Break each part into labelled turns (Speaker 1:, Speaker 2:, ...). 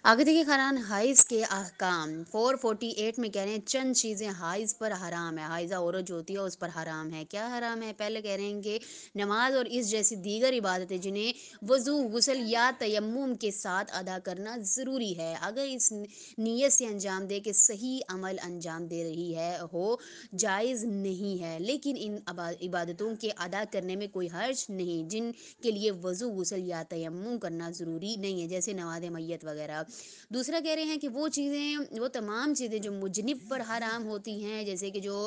Speaker 1: आगे देखिए ख़ानान हाइज़ के अहकाम 448 में कह रहे हैं चंद चीज़ें हाइज़ पर हराम है। हाइज़ा औरत जो होती है उस पर हराम है। क्या हराम है? पहले कह रहे हैं कि नमाज और इस जैसी दीगर इबादतें जिन्हें वज़ू गुस्ल या तयम्मुम के साथ अदा करना ज़रूरी है। अगर इस नीयत से अंजाम दे कि सही अमल अंजाम दे रही है हो जायज़ नहीं है, लेकिन इन इबादतों के अदा करने में कोई हर्ज नहीं जिनके लिए वज़ू गुस्ल या तयम्मुम करना ज़रूरी नहीं है, जैसे नमाज मैयत वगैरह। दूसरा कह रहे हैं कि वो चीज़ें, वो तमाम चीज़ें जो मुजनिब पर हराम होती हैं, जैसे कि जो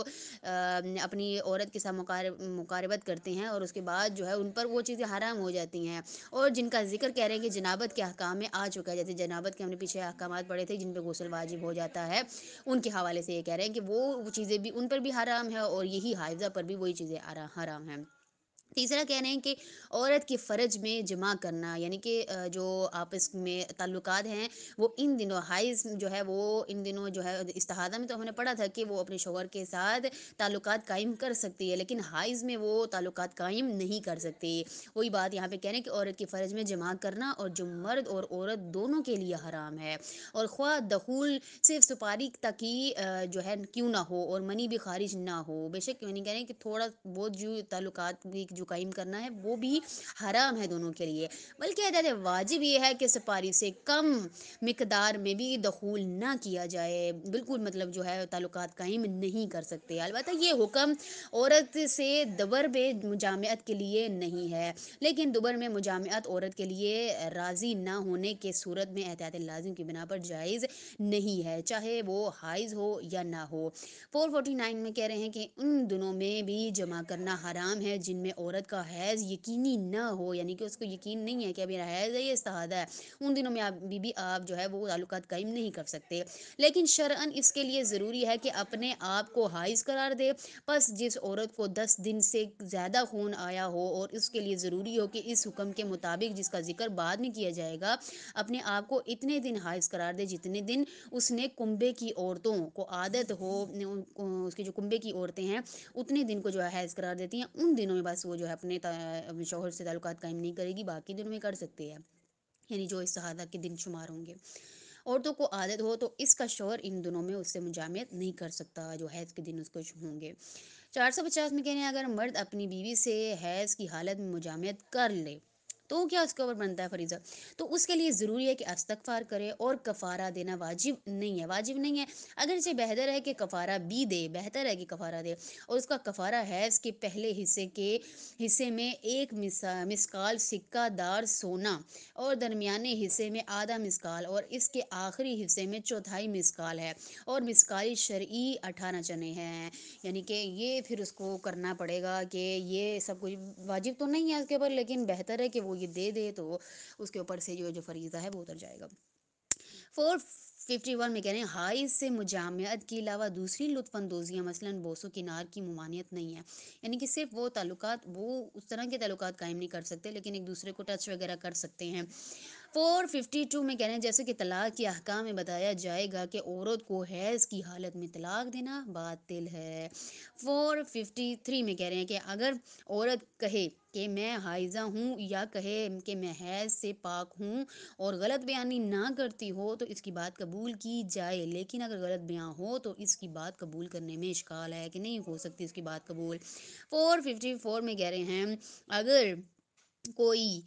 Speaker 1: अपनी औरत के साथ मुकारबत करते हैं और उसके बाद जो है उन पर वो चीज़ें हराम हो जाती हैं, और जिनका जिक्र कह रहे हैं कि जनाबत के अहकाम में आ चुका है, जैसे जनाबत के हमने पीछे अहकाम पढ़े थे जिन पर गुस्ल वाजिब हो जाता है, उनके हवाले से ये कह रहे हैं कि वो चीज़ें भी उन पर भी हराम है और यही हाइज़ा पर भी वही चीज़ें हराम हैं। तीसरा कह रहे हैं कि औरत के फ़र्ज में जमा करना, यानी कि जो आपस में ताल्लुकात हैं वो इन दिनों हाइज़ जो है वो इन दिनों जो है इस्तिहादा में तो हमने पढ़ा था कि वो अपने शौहर के साथ ताल्लुकात कायम कर सकती है, लेकिन हाइज़ में वो ताल्लुकात कायम नहीं कर सकती। वही बात यहाँ पे कह रहे हैं कि औरत के फ़र्ज में जमा करना और जो मर्द और औरत दोनों के लिए हराम है, और ख्वाह दखूल सिर्फ सुपारी तक ही जो है क्यों ना हो और मनी भी खारिज ना हो, बेशक क्यों नहीं कह रहे हैं कि थोड़ा बहुत जो ताल्लुकात भी जो कायम करना है वो भी हराम है दोनों के लिए, बल्कि अदद वाजिब ये है कि सुपारी से कम मिकदार में भी दखूल ना किया जाए, बिल्कुल मतलब जो है ताल्लुकात कायम नहीं कर सकते। अलबत्ता ये हुक्म औरत से दबर में मुजामत के लिए नहीं है, लेकिन दुबर में मुजामत औरत के लिए राज़ी ना होने के सूरत में एहतियात लाजिम की बिना पर जायज़ नहीं है, चाहे वो हाइज़ हो या ना हो। 449 में कह रहे हैं कि उन दिनों में भी जमा करना हराम है जिनमें औरत का हैज़ यकीनी ना हो, यानी कि उसको यकीन नहीं है कि अभी हैज़ है या इस्तिहादा है, उन दिनों में आप जो है वो ताल्लुकात कायम नहीं कर सकते, लेकिन शरअन इसके लिए ज़रूरी है कि अपने आप को हाइज़ करार दे। बस जिस औरत को 10 दिन से ज़्यादा खून आया हो और इसके लिए ज़रूरी हो कि इस हुक्म के मुताबिक जिसका जिक्र बाद में किया जाएगा, अपने आप को इतने दिन हाइज़ करार दे जितने दिन उसने कुंबे की औरतों को आदत हो, उसके जो कुंबे की औरतें हैं उतने दिन को जो है हैज़ करार देती हैं, उन दिनों में बस वो जो है अपने शौहर से ताल्लुकात कायम नहीं करेगी, बाकी दिनों में कर सकती है, यानी जो इस्तिहादा के दिन शुमार होंगे। औरतों को आदत हो तो इसका शौहर इन दिनों में उससे मुजामत नहीं कर सकता, जो हैज़ के दिन उसको होंगे। 450 में कह रहे हैं अगर मर्द अपनी बीवी से हैज़ की हालत में मुजामत कर ले तो क्या उसके ऊपर बनता है फरीज़ा, तो उसके लिए ज़रूरी है कि इस्तग़फ़ार करे, और कफ़ारा देना वाजिब नहीं है, वाजिब नहीं है। अगर इसे बेहतर है कि कफ़ारा भी दे, बेहतर है कि कफ़ारा दे, और उसका कफ़ारा हैज़ के पहले हिस्से में एक मिसकाल सिक्का दार सोना, और दरमियाने हिस्से में आधा मिसकाल, और इसके आखिरी हिस्से में चौथाई मिसकाल है, और मिसकाल शरई 18 चने हैं, यानी कि ये फिर उसको करना पड़ेगा कि ये सब कुछ वाजिब तो नहीं है उसके ऊपर, लेकिन बेहतर है कि वो ये दे दे तो उसके ऊपर से जो जो फरीज़ा है वो उतर जाएगा। 451 में कह रहे हैं हाइज़ से मुजामत के अलावा दूसरी लुत्फ़अंदोज़ियाँ मसलन बोसो किनार की ममानियत नहीं है, यानी कि सिर्फ वो ताल्लुकात वो उस तरह के ताल्लुकात कायम नहीं कर सकते, लेकिन एक दूसरे को टच वगैरह कर सकते हैं। 452 में कह रहे हैं जैसे कि तलाक के अहकाम में बताया जाएगा कि औरत को हैज़ की हालत में तलाक देना बातिल है। 453 में कह रहे हैं कि अगर औरत कहे कि मैं हाइज़ा हूँ या कहे कि मैं हैज़ से पाक हूँ और गलत बयानी ना करती हो तो इसकी बात कबूल की जाए, लेकिन अगर गलत बयान हो तो इसकी बात कबूल करने में इश्काल है कि नहीं हो सकती इसकी बात कबूल। 454 में कह रहे हैं अगर कोई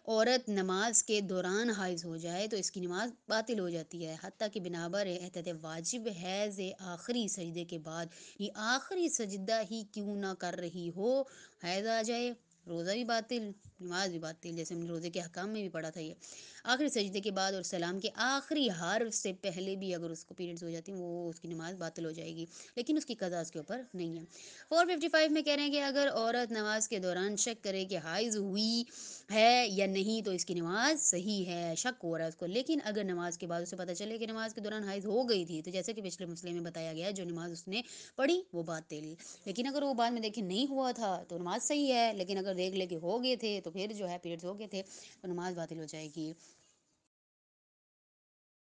Speaker 1: औरत नमाज के दौरान हाइज हो जाए तो इसकी नमाज बातिल हो जाती है, हत्ता कि बिनाबर एहतियात वाजिब हैज़ आखिरी सजदे के बाद, ये आखिरी सजदा ही क्यों ना कर रही हो हैज़ आ जाए, रोज़ा भी बातिल, नमाज भी बातिल, जैसे हमने रोज़े के हकाम में भी पढ़ा था ये। आखिरी सजदे के बाद और सलाम के आखिरी हर्फ से पहले भी अगर उसको पीरियड्स हो जाती हैं वो उसकी नमाज बातिल हो जाएगी, लेकिन उसकी कज़ा उसके ऊपर नहीं है। 455 में कह रहे हैं कि अगर औरत नमाज के दौरान शक करे कि हाइज़ हुई है या नहीं तो इसकी नमाज सही है, शक हो रहा है उसको, लेकिन अगर नमाज के बाद उसे पता चले कि नमाज के दौरान हाइज़ हो गई थी तो जैसे कि पिछले मसले में बताया गया जो नमाज उसने पढ़ी वो बातिल, लेकिन अगर वो बाद में देखे नहीं हुआ था तो नमाज सही है, लेकिन अगर देख ले कि हो गए थे तो फिर जो है पीरियड्स हो गए थे तो नमाज बातिल हो जाएगी।